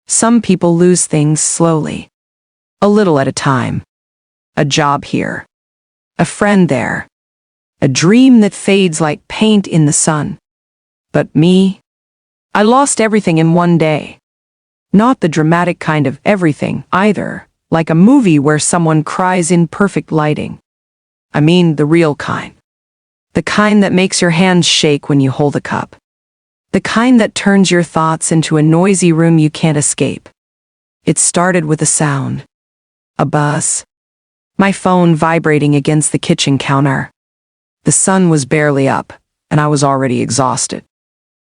Some people lose things slowly, a little at a time. A job here, a friend there, a dream that fades like paint in the sun. But me? I lost everything in one day. Not the dramatic kind of everything, either, like a movie where someone cries in perfect lighting. I mean the real kind. The kind that makes your hands shake when you hold a cup. The kind that turns your thoughts into a noisy room you can't escape. It started with a sound. A buzz. My phone vibrating against the kitchen counter. The sun was barely up, and I was already exhausted.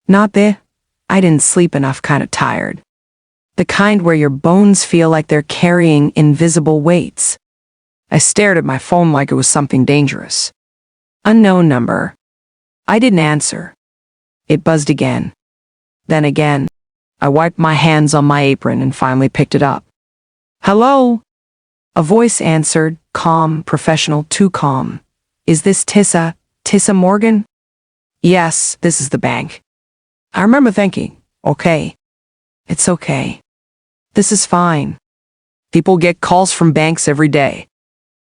I didn't sleep enough, kind of tired. The kind where your bones feel like they're carrying invisible weights. I stared at my phone like it was something dangerous. Unknown number. I didn't answer. It buzzed again. Then again. I wiped my hands on my apron and finally picked it up. Hello? A voice answered, calm, professional, too calm. Is this Tissa Morgan? Yes, this is the bank. I remember thinking, okay. It's okay. This is fine. People get calls from banks every day.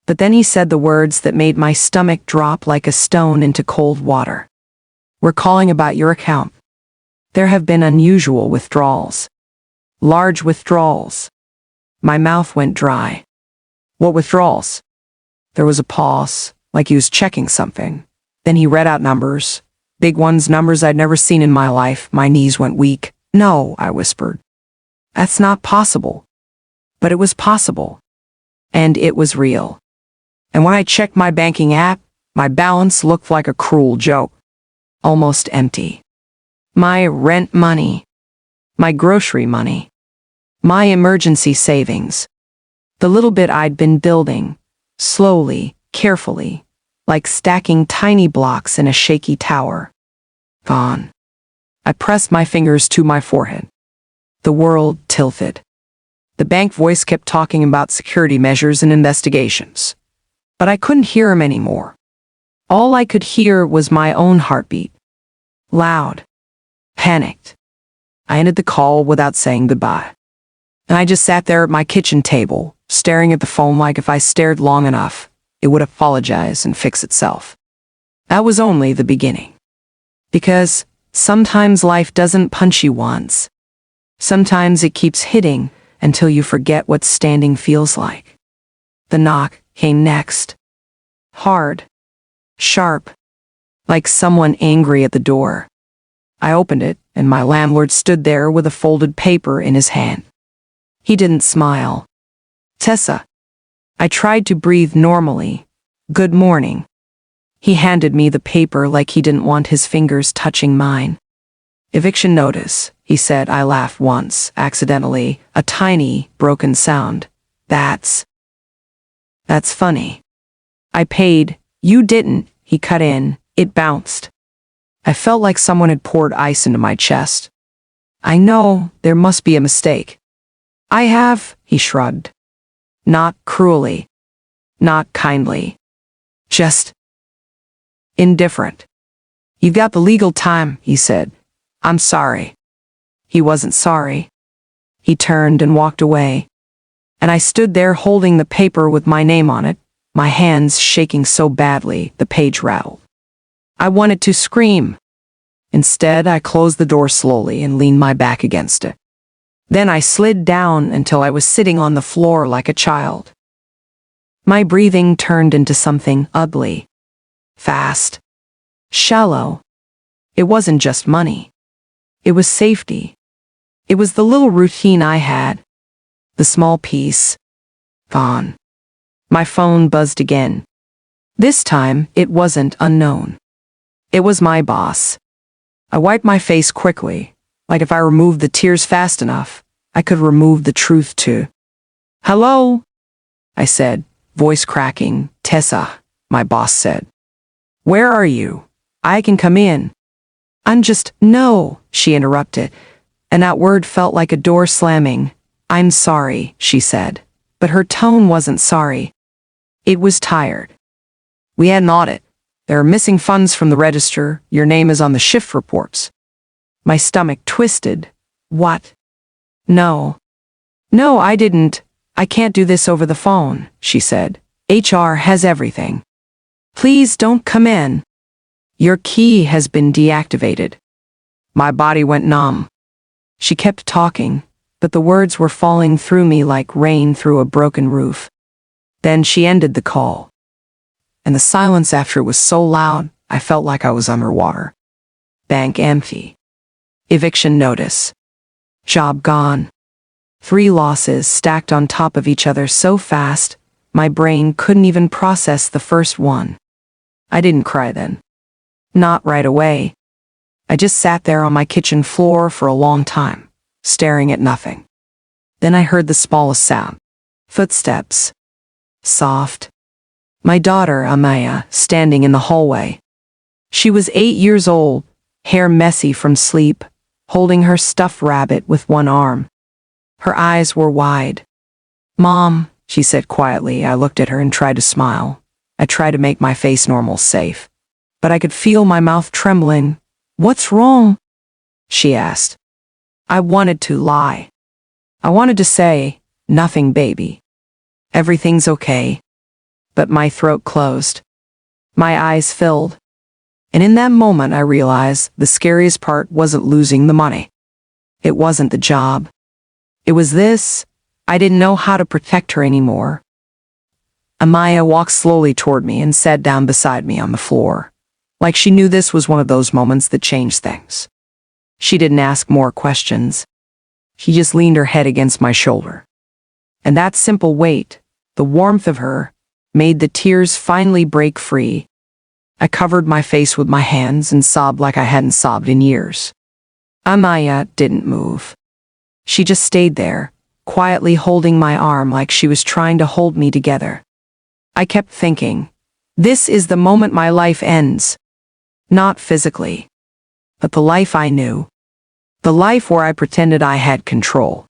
But then he said the words that made my stomach drop like a stone into cold water. We're calling about your account. There have been unusual withdrawals. Large withdrawals. My mouth went dry. What withdrawals? There was a pause, like he was checking something. Then he read out numbers. Big ones, numbers I'd never seen in my life. My knees went weak. No, I whispered. That's not possible. But it was possible. And it was real. And when I checked my banking app, my balance looked like a cruel joke. Almost empty. My rent money. My grocery money. My emergency savings. The little bit I'd been building, slowly, carefully, like stacking tiny blocks in a shaky tower. Gone. I pressed my fingers to my forehead. The world tilted. The bank voice kept talking about security measures and investigations. But I couldn't hear him anymore. All I could hear was my own heartbeat. Loud. Panicked. I ended the call without saying goodbye. And I just sat there at my kitchen table, staring at the phone like if I stared long enough, it would apologize and fix itself. That was only the beginning. Because sometimes life doesn't punch you once. Sometimes it keeps hitting until you forget what standing feels like. The knock came next. Hard. Sharp. Like someone angry at the door. I opened it, and my landlord stood there with a folded paper in his hand. He didn't smile. Tessa. I tried to breathe normally. Good morning. He handed me the paper like he didn't want his fingers touching mine. Eviction notice, he said. I laughed once, accidentally, a tiny, broken sound. That's funny. I paid. You didn't, he cut in. It bounced. I felt like someone had poured ice into my chest. I know, there must be a mistake. I have, he shrugged. Not cruelly. Not kindly. Just indifferent. You've got the legal time, he said. I'm sorry. He wasn't sorry. He turned and walked away. And I stood there holding the paper with my name on it, my hands shaking so badly the page rattled. I wanted to scream. Instead, I closed the door slowly and leaned my back against it. Then I slid down until I was sitting on the floor like a child. My breathing turned into something ugly. Fast. Shallow. It wasn't just money. It was safety. It was the little routine I had. The small piece. Gone. My phone buzzed again. This time, it wasn't unknown. It was my boss. I wiped my face quickly, like if I removed the tears fast enough, I could remove the truth too. Hello? I said, voice cracking. Tessa, my boss said. Where are you? I can come in. No, she interrupted, and that word felt like a door slamming. I'm sorry, she said, but her tone wasn't sorry. It was tired. We had an audit. There are missing funds from the register. Your name is on the shift reports. My stomach twisted. What? No. No, I didn't. I can't do this over the phone, she said. HR has everything. Please don't come in. Your key has been deactivated. My body went numb. She kept talking, but the words were falling through me like rain through a broken roof. Then she ended the call. And the silence after was so loud, I felt like I was underwater. Bank empty. Eviction notice. Job gone. 3 losses stacked on top of each other so fast, my brain couldn't even process the first one. I didn't cry then. Not right away. I just sat there on my kitchen floor for a long time, staring at nothing. Then I heard the smallest sound. Footsteps. Soft. My daughter, Amaya, standing in the hallway. She was 8 years old, hair messy from sleep, holding her stuffed rabbit with one arm. Her eyes were wide. Mom, she said quietly. I looked at her and tried to smile. I tried to make my face normal, safe. But I could feel my mouth trembling. What's wrong? She asked. I wanted to lie. I wanted to say, nothing, baby. Everything's okay. But my throat closed. My eyes filled. And in that moment I realized the scariest part wasn't losing the money. It wasn't the job. It was this. I didn't know how to protect her anymore. Amaya walked slowly toward me and sat down beside me on the floor, like she knew this was one of those moments that changed things. She didn't ask more questions. She just leaned her head against my shoulder. And that simple weight, the warmth of her, made the tears finally break free. I covered my face with my hands and sobbed like I hadn't sobbed in years. Amaya didn't move. She just stayed there, quietly holding my arm like she was trying to hold me together. I kept thinking, this is the moment my life ends. Not physically, but the life I knew. The life where I pretended I had control.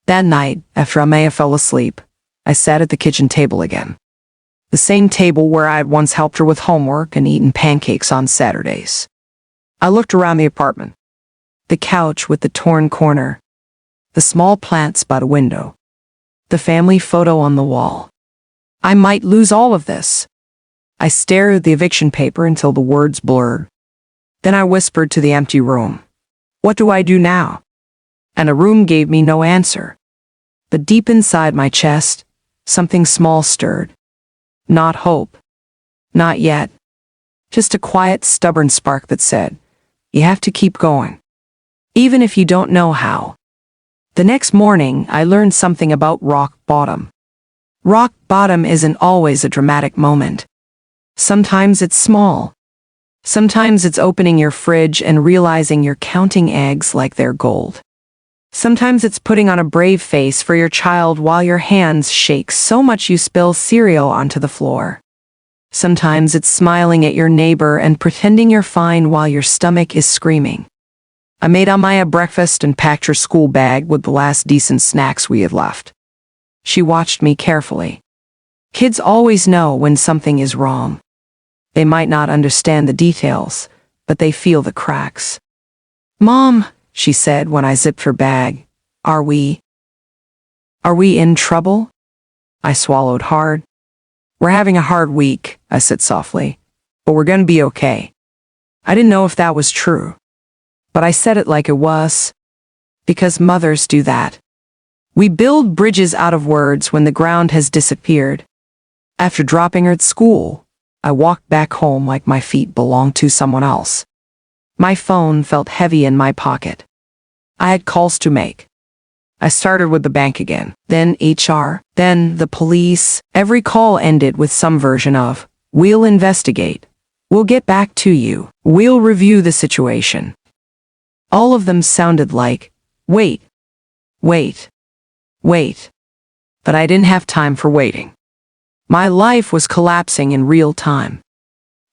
That night, after Amaya fell asleep, I sat at the kitchen table again. The same table where I had once helped her with homework and eaten pancakes on Saturdays. I looked around the apartment. The couch with the torn corner. The small plants by the window. The family photo on the wall. I might lose all of this. I stared at the eviction paper until the words blurred. Then I whispered to the empty room. What do I do now? And the room gave me no answer. But deep inside my chest, something small stirred. Not hope. Not yet. Just a quiet, stubborn spark that said, you have to keep going. Even if you don't know how. The next morning, I learned something about rock bottom. Rock bottom isn't always a dramatic moment. Sometimes it's small. Sometimes it's opening your fridge and realizing you're counting eggs like they're gold. Sometimes it's putting on a brave face for your child while your hands shake so much you spill cereal onto the floor. Sometimes it's smiling at your neighbor and pretending you're fine while your stomach is screaming. I made Amaya breakfast and packed her school bag with the last decent snacks we had left. She watched me carefully. Kids always know when something is wrong. They might not understand the details, but they feel the cracks. Mom, she said when I zipped her bag, Are we in trouble? I swallowed hard. We're having a hard week, I said softly, but we're gonna be okay. I didn't know if that was true, but I said it like it was, because mothers do that. We build bridges out of words when the ground has disappeared. After dropping her at school, I walked back home like my feet belonged to someone else. My phone felt heavy in my pocket. I had calls to make. I started with the bank again, then HR, then the police. Every call ended with some version of, we'll investigate. We'll get back to you. We'll review the situation. All of them sounded like, wait. But I didn't have time for waiting. My life was collapsing in real time.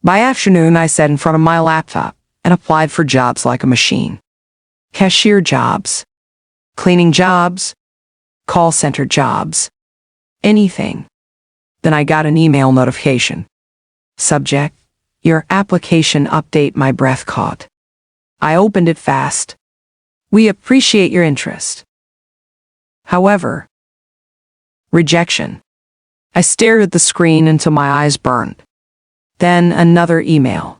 By afternoon, I sat in front of my laptop and applied for jobs like a machine. Cashier jobs, cleaning jobs, call center jobs, anything. Then I got an email notification. Subject, your application update. My breath caught. I opened it fast. We appreciate your interest. However, rejection. I stared at the screen until my eyes burned. Then another email.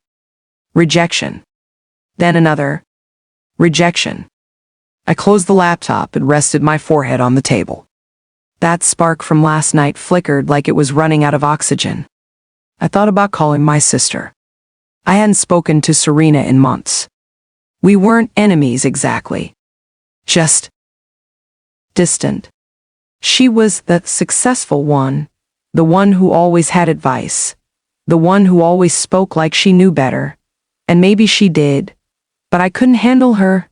Rejection. Then another. Rejection. I closed the laptop and rested my forehead on the table. That spark from last night flickered like it was running out of oxygen. I thought about calling my sister. I hadn't spoken to Serena in months. We weren't enemies exactly. Just distant. She was the successful one, the one who always had advice, the one who always spoke like she knew better. And maybe she did, but I couldn't handle her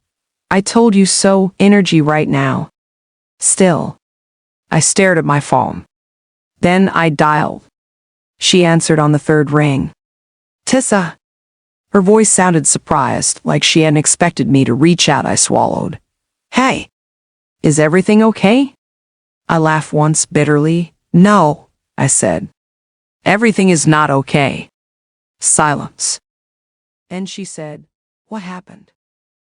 "I told you so" energy right now. Still, I stared at my phone. Then I dialed. She answered on the third ring. "Tissa." Her voice sounded surprised, like she hadn't expected me to reach out. I swallowed. "Hey, is everything okay?" I laughed once bitterly. "No," I said. "Everything is not okay." Silence. And she said, "What happened?"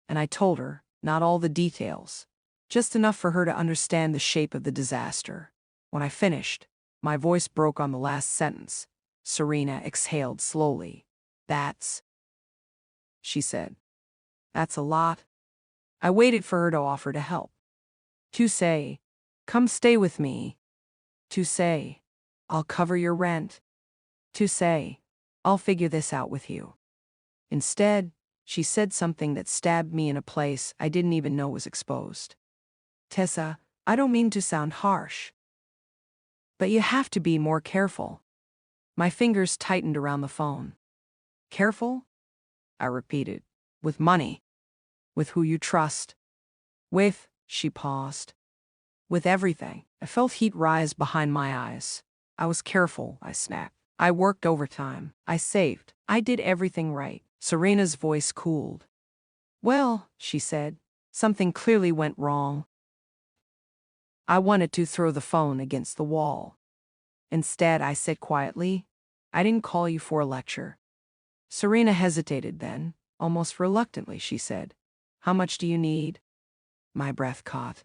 And I told her, not all the details, just enough for her to understand the shape of the disaster. When I finished, my voice broke on the last sentence. Serena exhaled slowly. "That's," she said. "That's a lot." I waited for her to offer to help. To say, "Come stay with me." To say, "I'll cover your rent." To say, "I'll figure this out with you." Instead, she said something that stabbed me in a place I didn't even know was exposed. "Tessa, I don't mean to sound harsh, but you have to be more careful." My fingers tightened around the phone. "Careful?" I repeated. "With money. With who you trust. With," she paused. "With everything." I felt heat rise behind my eyes. "I was careful," I snapped. "I worked overtime. I saved. I did everything right." Serena's voice cooled. "Well," she said, "something clearly went wrong." I wanted to throw the phone against the wall. Instead, I said quietly, "I didn't call you for a lecture." Serena hesitated then, almost reluctantly. She said, "How much do you need?" My breath caught.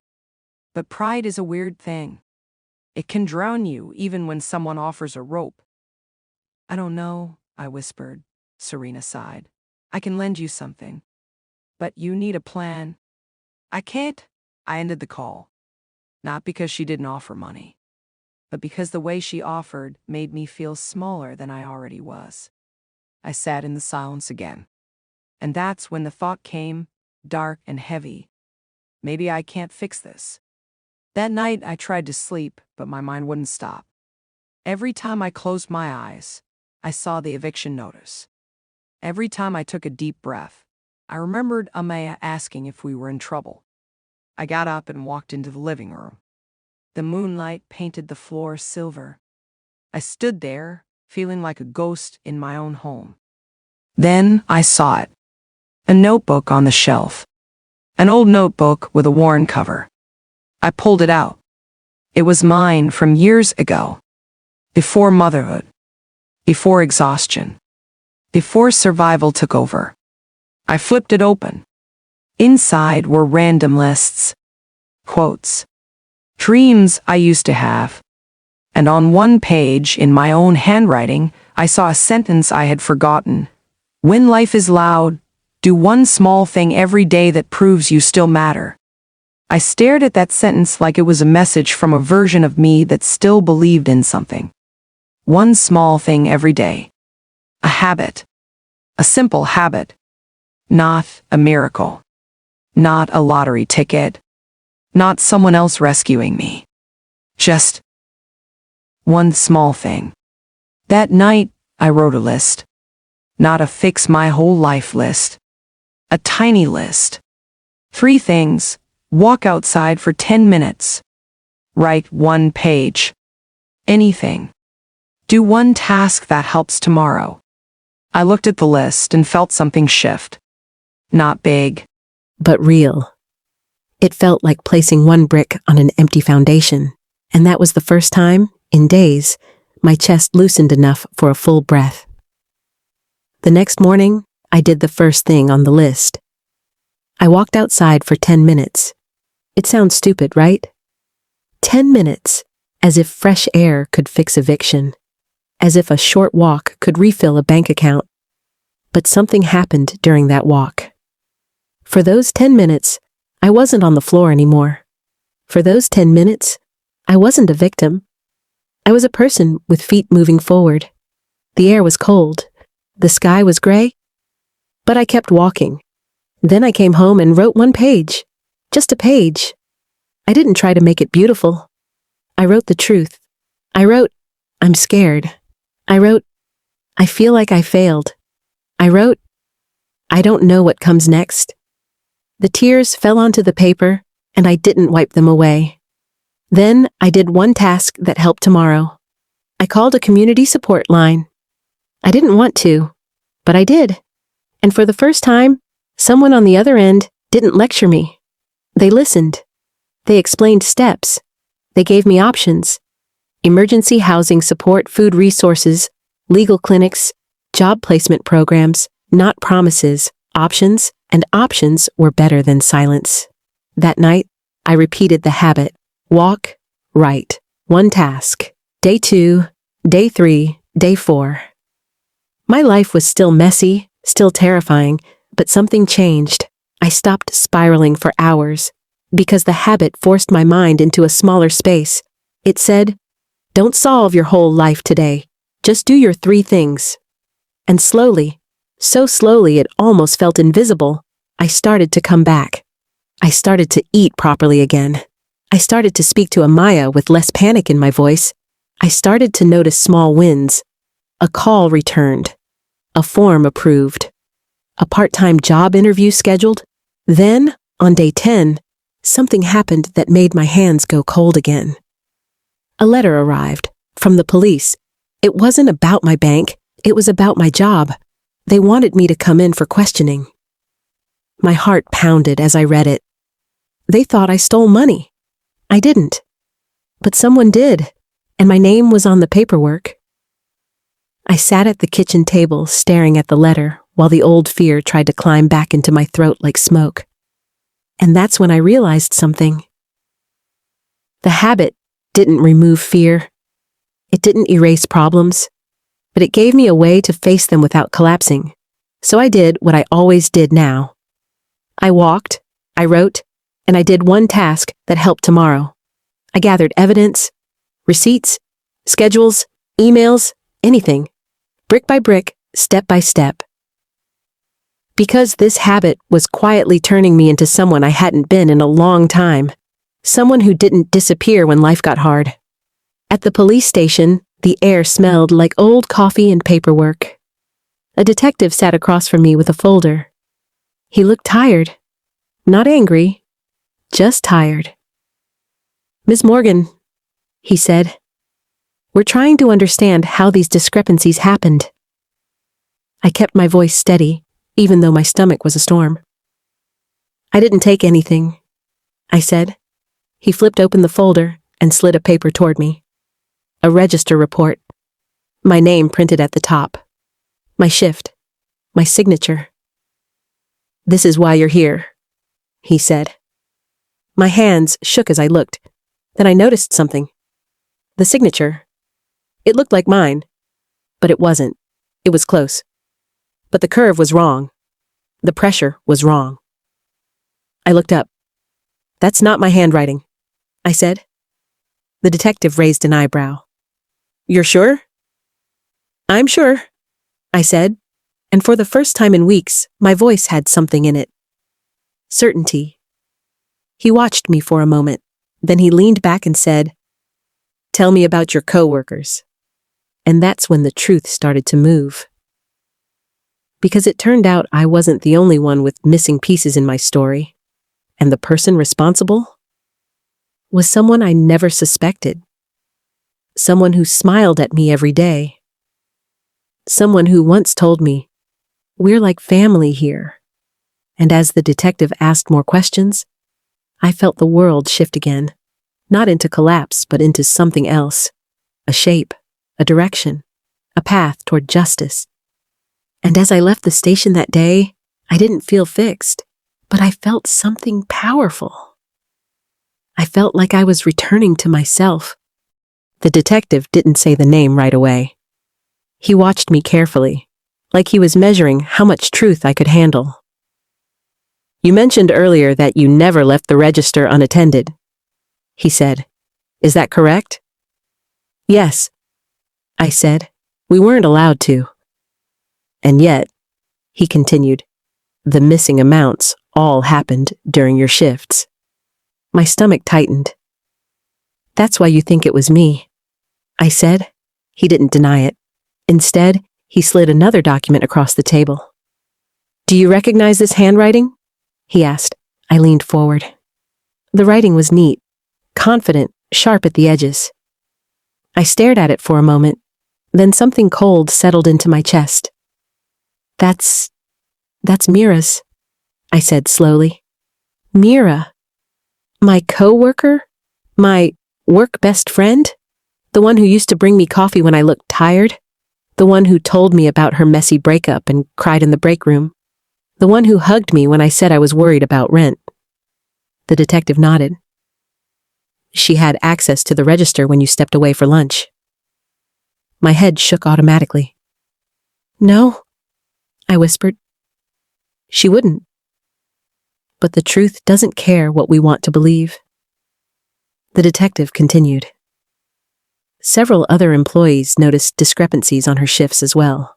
But pride is a weird thing. It can drown you even when someone offers a rope. "I don't know," I whispered. Serena sighed. "I can lend you something. But you need a plan." "I can't." I ended the call. Not because she didn't offer money, but because the way she offered made me feel smaller than I already was. I sat in the silence again. And that's when the thought came, dark and heavy. Maybe I can't fix this. That night I tried to sleep, but my mind wouldn't stop. Every time I closed my eyes, I saw the eviction notice. Every time I took a deep breath, I remembered Amaya asking if we were in trouble. I got up and walked into the living room. The moonlight painted the floor silver. I stood there, feeling like a ghost in my own home. Then I saw it. A notebook on the shelf. An old notebook with a worn cover. I pulled it out. It was mine from years ago. Before motherhood. Before exhaustion. Before survival took over. I flipped it open. Inside were random lists. Quotes. Dreams I used to have. And on one page, in my own handwriting, I saw a sentence I had forgotten. "When life is loud, do one small thing every day that proves you still matter." I stared at that sentence like it was a message from a version of me that still believed in something. One small thing every day. A habit. A simple habit. Not a miracle. Not a lottery ticket. Not someone else rescuing me. Just one small thing. That night, I wrote a list. Not a fix my whole life list. A tiny list. 3 things. Walk outside for 10 minutes. Write 1 page. Anything. Do 1 task that helps tomorrow. I looked at the list and felt something shift. Not big, but real. It felt like placing 1 brick on an empty foundation, and that was the first time, in days, my chest loosened enough for a full breath. The next morning, I did the first thing on the list. I walked outside for 10 minutes. It sounds stupid, right? 10 minutes, as if fresh air could fix eviction, as if a short walk could refill a bank account. But something happened during that walk. For those 10 minutes, I wasn't on the floor anymore. For those 10 minutes, I wasn't a victim. I was a person with feet moving forward. The air was cold. The sky was gray. But I kept walking. Then I came home and wrote one page. Just a page. I didn't try to make it beautiful. I wrote the truth. I wrote, I'm scared. I wrote, I feel like I failed. I wrote, I don't know what comes next. The tears fell onto the paper, and I didn't wipe them away. Then I did one task that helped tomorrow. I called a community support line. I didn't want to, but I did. And for the first time, someone on the other end didn't lecture me. They listened. They explained steps. They gave me options. Emergency housing support, food resources, legal clinics, job placement programs, not promises, options, and options were better than silence. That night, I repeated the habit. Walk, write, one task. Day 2, day 3, day 4. My life was still messy, still terrifying, but something changed. I stopped spiraling for hours, because the habit forced my mind into a smaller space. It said, don't solve your whole life today. Just do your 3 things. And slowly, so slowly it almost felt invisible, I started to come back. I started to eat properly again. I started to speak to Amaya with less panic in my voice. I started to notice small wins. A call returned. A form approved. A part-time job interview scheduled. Then, on day 10, something happened that made my hands go cold again. A letter arrived from the police. It wasn't about my bank. It was about my job. They wanted me to come in for questioning. My heart pounded as I read it. They thought I stole money. I didn't. But someone did, and my name was on the paperwork. I sat at the kitchen table staring at the letter while the old fear tried to climb back into my throat like smoke. And that's when I realized something. The habit didn't remove fear. It didn't erase problems, but it gave me a way to face them without collapsing. So I did what I always did now. I walked, I wrote, and I did one task that helped tomorrow. I gathered evidence, receipts, schedules, emails, anything, brick by brick, step by step. Because this habit was quietly turning me into someone I hadn't been in a long time, someone who didn't disappear when life got hard. At the police station, the air smelled like old coffee and paperwork. A detective sat across from me with a folder. He looked tired. Not angry, just tired. Ms. Morgan, he said, we're trying to understand how these discrepancies happened. I kept my voice steady, even though my stomach was a storm. I didn't take anything, I said. He flipped open the folder and slid a paper toward me. A register report. My name printed at the top. My shift. My signature. This is why you're here, he said. My hands shook as I looked. Then I noticed something. The signature. It looked like mine, but it wasn't. It was close. But the curve was wrong. The pressure was wrong. I looked up. That's not my handwriting, I said. The detective raised an eyebrow. You're sure? I'm sure, I said, and for the first time in weeks, my voice had something in it. Certainty. He watched me for a moment, then he leaned back and said, Tell me about your coworkers. And that's when the truth started to move. Because it turned out I wasn't the only one with missing pieces in my story, and the person responsible was someone I never suspected. Someone who smiled at me every day. Someone who once told me, we're like family here. And as the detective asked more questions, I felt the world shift again, not into collapse, but into something else, a shape, a direction, a path toward justice. And as I left the station that day, I didn't feel fixed, but I felt something powerful. I felt like I was returning to myself. The detective didn't say the name right away. He watched me carefully, like he was measuring how much truth I could handle. "You mentioned earlier that you never left the register unattended," he said. "Is that correct?" "Yes," I said. "We weren't allowed to." "And yet," he continued, "the missing amounts all happened during your shifts." My stomach tightened. "That's why you think it was me," I said. He didn't deny it. Instead, he slid another document across the table. "Do you recognize this handwriting?" he asked. I leaned forward. The writing was neat, confident, sharp at the edges. I stared at it for a moment, then something cold settled into my chest. That's Mira's," I said slowly. "Mira. My co-worker? My work best friend? The one who used to bring me coffee when I looked tired? The one who told me about her messy breakup and cried in the break room? The one who hugged me when I said I was worried about rent?" The detective nodded. "She had access to the register when you stepped away for lunch." My head shook automatically. "No," I whispered. "She wouldn't." But the truth doesn't care what we want to believe. The detective continued. Several other employees noticed discrepancies on her shifts as well.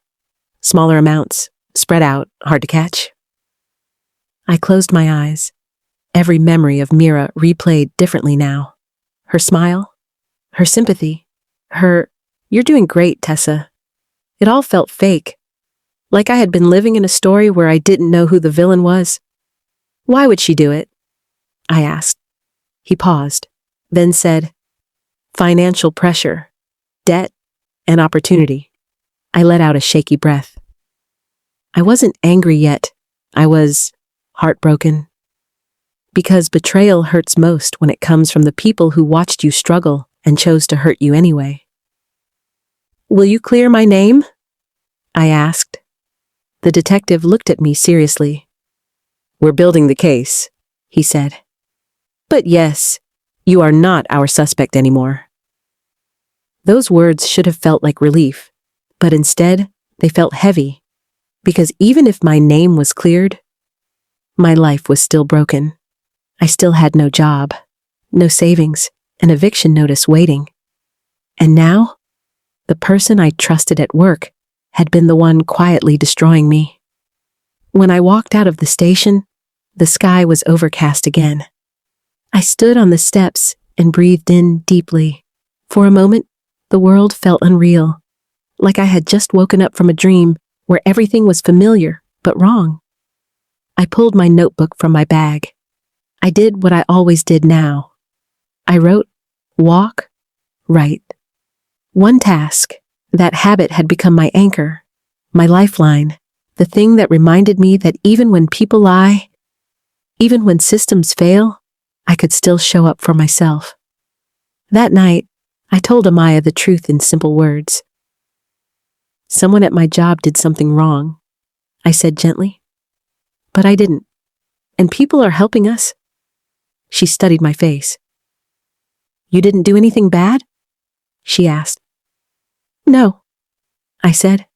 Smaller amounts, spread out, hard to catch. I closed my eyes. Every memory of Mira replayed differently now. Her smile, her sympathy, her, "You're doing great, Tessa." It all felt fake, like I had been living in a story where I didn't know who the villain was. "Why would she do it?" I asked. He paused, then said, "Financial pressure, debt, and opportunity." I let out a shaky breath. I wasn't angry yet. I was heartbroken. Because betrayal hurts most when it comes from the people who watched you struggle and chose to hurt you anyway. "Will you clear my name?" I asked. The detective looked at me seriously. "We're building the case," he said. "But yes, you are not our suspect anymore." Those words should have felt like relief, but instead they felt heavy, because even if my name was cleared, my life was still broken. I still had no job, no savings, an eviction notice waiting. And now, the person I trusted at work had been the one quietly destroying me. When I walked out of the station, the sky was overcast again. I stood on the steps and breathed in deeply. For a moment, the world felt unreal, like I had just woken up from a dream where everything was familiar but wrong. I pulled my notebook from my bag. I did what I always did now. I wrote, walk, write. One task. That habit had become my anchor, my lifeline, the thing that reminded me that even when people lie, even when systems fail, I could still show up for myself. That night, I told Amaya the truth in simple words. "Someone at my job did something wrong," I said gently. "But I didn't. And people are helping us." She studied my face. "You didn't do anything bad?" she asked. "No," I said.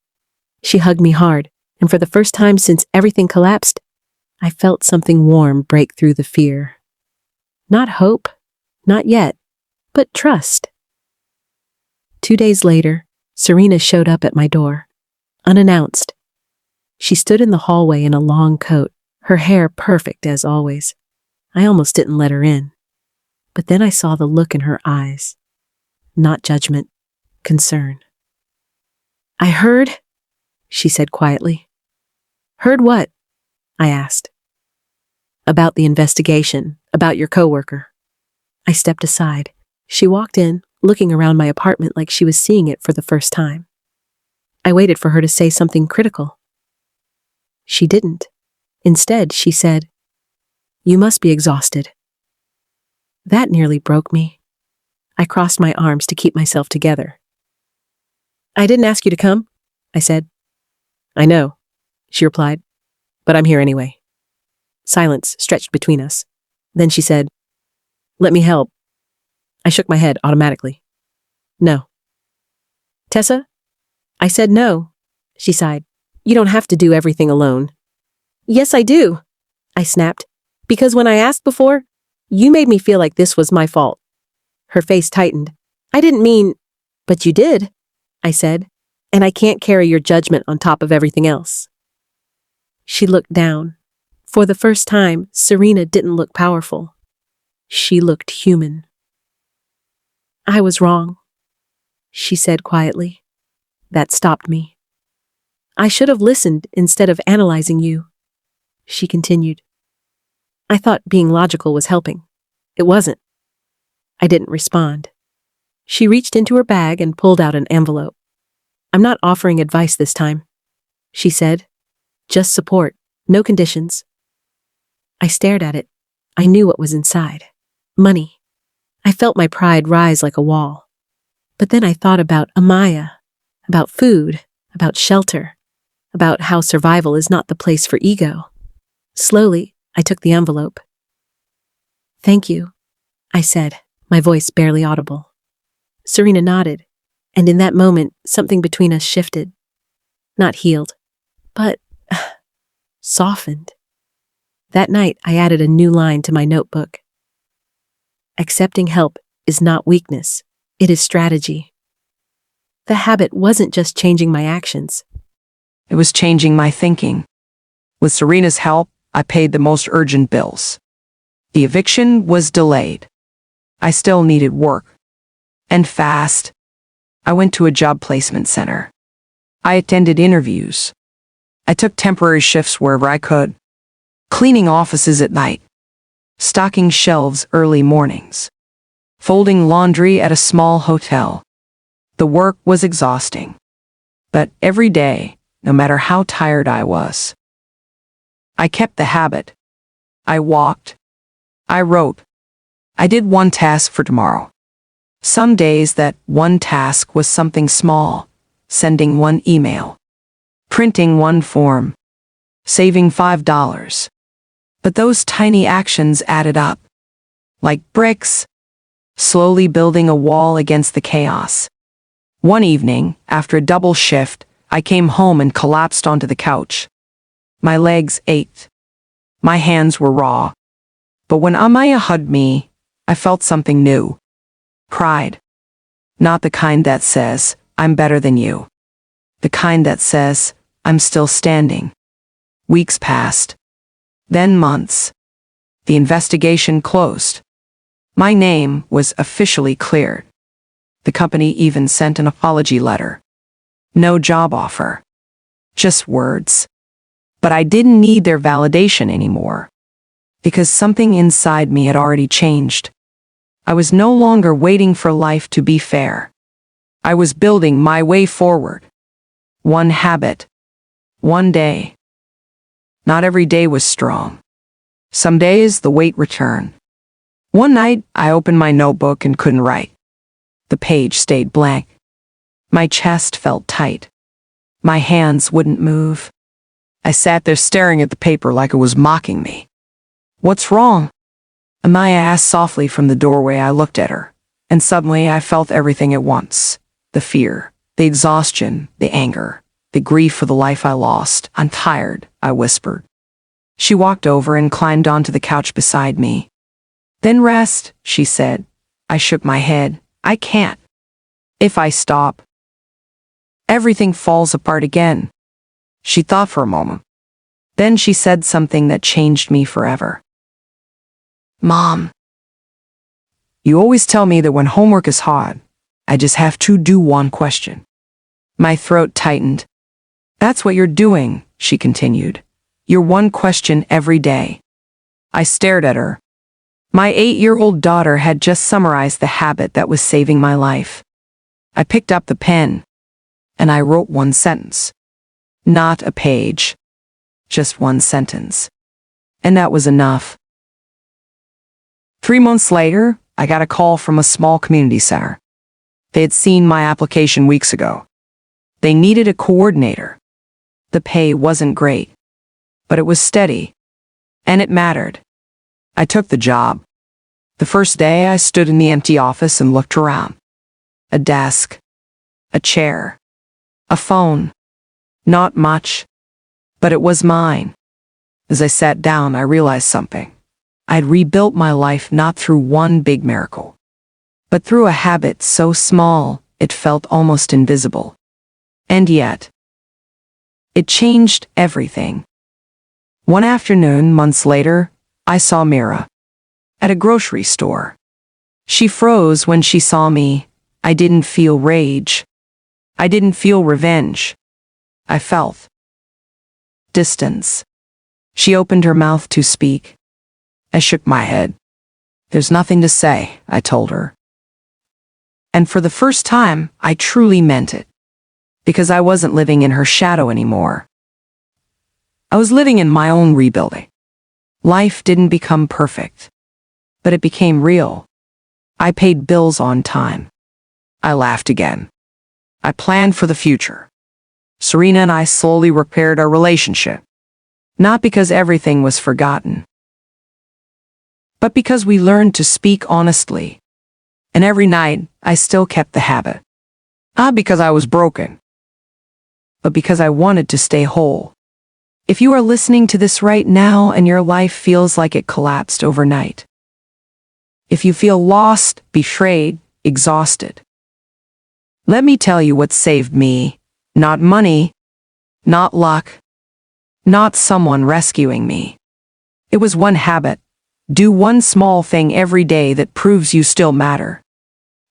She hugged me hard, and for the first time since everything collapsed, I felt something warm break through the fear. Not hope, not yet, but trust. 2 days later, Serena showed up at my door, unannounced. She stood in the hallway in a long coat, her hair perfect as always. I almost didn't let her in. But then I saw the look in her eyes. Not judgment, concern. "I heard," she said quietly. "Heard what?" I asked. "About the investigation, about your coworker." I stepped aside. She walked in, looking around my apartment like she was seeing it for the first time. I waited for her to say something critical. She didn't. Instead, she said, "You must be exhausted." That nearly broke me. I crossed my arms to keep myself together. "I didn't ask you to come," I said. "I know," she replied, "but I'm here anyway." Silence stretched between us. Then she said, Let me help. I shook my head automatically. No. Tessa? I said no. She sighed. You don't have to do everything alone. Yes, I do, I snapped. Because when I asked before, you made me feel like this was my fault. Her face tightened. I didn't mean, but you did, I said, and I can't carry your judgment on top of everything else. She looked down. For the first time, Serena didn't look powerful. She looked human. I was wrong, she said quietly. That stopped me. I should have listened instead of analyzing you, she continued. I thought being logical was helping. It wasn't. I didn't respond. She reached into her bag and pulled out an envelope. I'm not offering advice this time, she said. Just support, no conditions. I stared at it. I knew what was inside. Money. I felt my pride rise like a wall. But then I thought about Amaya, about food, about shelter, about how survival is not the place for ego. Slowly, I took the envelope. Thank you, I said, my voice barely audible. Serena nodded, and in that moment, something between us shifted. Not healed, but softened. That night, I added a new line to my notebook. Accepting help is not weakness, it is strategy. The habit wasn't just changing my actions. It was changing my thinking. With Serena's help, I paid the most urgent bills. The eviction was delayed. I still needed work. And fast. I went to a job placement center. I attended interviews. I took temporary shifts wherever I could. Cleaning offices at night. Stocking shelves early mornings. Folding laundry at a small hotel. The work was exhausting. But every day, no matter how tired I was, I kept the habit. I walked. I wrote. I did one task for tomorrow. Some days that one task was something small, sending one email, printing one form, saving $5. But those tiny actions added up, like bricks, slowly building a wall against the chaos. One evening, after a double shift, I came home and collapsed onto the couch. My legs ached. My hands were raw. But when Amaya hugged me, I felt something new. Pride. Not the kind that says, I'm better than you. The kind that says, I'm still standing. Weeks passed. Then months. The investigation closed. My name was officially cleared. The company even sent an apology letter. No job offer. Just words. But I didn't need their validation anymore. Because something inside me had already changed. I was no longer waiting for life to be fair. I was building my way forward. One habit. One day. Not every day was strong. Some days the weight returned. One night I opened my notebook and couldn't write. The page stayed blank. My chest felt tight. My hands wouldn't move. I sat there staring at the paper like it was mocking me. What's wrong? Amaya asked softly from the doorway. I looked at her, and suddenly I felt everything at once. The fear, the exhaustion, the anger, the grief for the life I lost. I'm tired, I whispered. She walked over and climbed onto the couch beside me. Then rest, she said. I shook my head. I can't. If I stop, everything falls apart again. She thought for a moment. Then she said something that changed me forever. Mom, you always tell me that when homework is hard, I just have to do one question. My throat tightened. That's what you're doing, she continued. You're one question every day. I stared at her. My 8-year-old daughter had just summarized the habit that was saving my life. I picked up the pen, and I wrote one sentence. Not a page. Just one sentence. And that was enough. 3 months later, I got a call from a small community center. They had seen my application weeks ago. They needed a coordinator. The pay wasn't great, but it was steady, and it mattered. I took the job. The first day I stood in the empty office and looked around. A desk, a chair, a phone. Not much, but it was mine. As I sat down, I realized something. I had rebuilt my life not through one big miracle, but through a habit so small it felt almost invisible. And yet, it changed everything. One afternoon, months later, I saw Mira at a grocery store. She froze when she saw me. I didn't feel rage. I didn't feel revenge. I felt distance. She opened her mouth to speak. I shook my head. There's nothing to say, I told her. And for the first time, I truly meant it. Because I wasn't living in her shadow anymore. I was living in my own rebuilding. Life didn't become perfect, but it became real. I paid bills on time. I laughed again. I planned for the future. Serena and I slowly repaired our relationship. Not because everything was forgotten, but because we learned to speak honestly. And every night, I still kept the habit. Not because I was broken, but because I wanted to stay whole. If you are listening to this right now and your life feels like it collapsed overnight, if you feel lost, betrayed, exhausted, let me tell you what saved me. Not money, not luck, not someone rescuing me. It was one habit. Do one small thing every day that proves you still matter.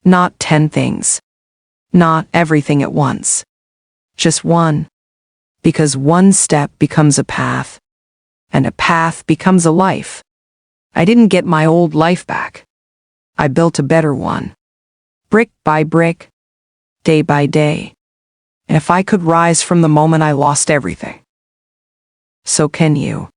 Not 10 things. Not everything at once. Just one. Because one step becomes a path, and a path becomes a life. I didn't get my old life back. I built a better one. Brick by brick, day by day. And if I could rise from the moment I lost everything, so can you.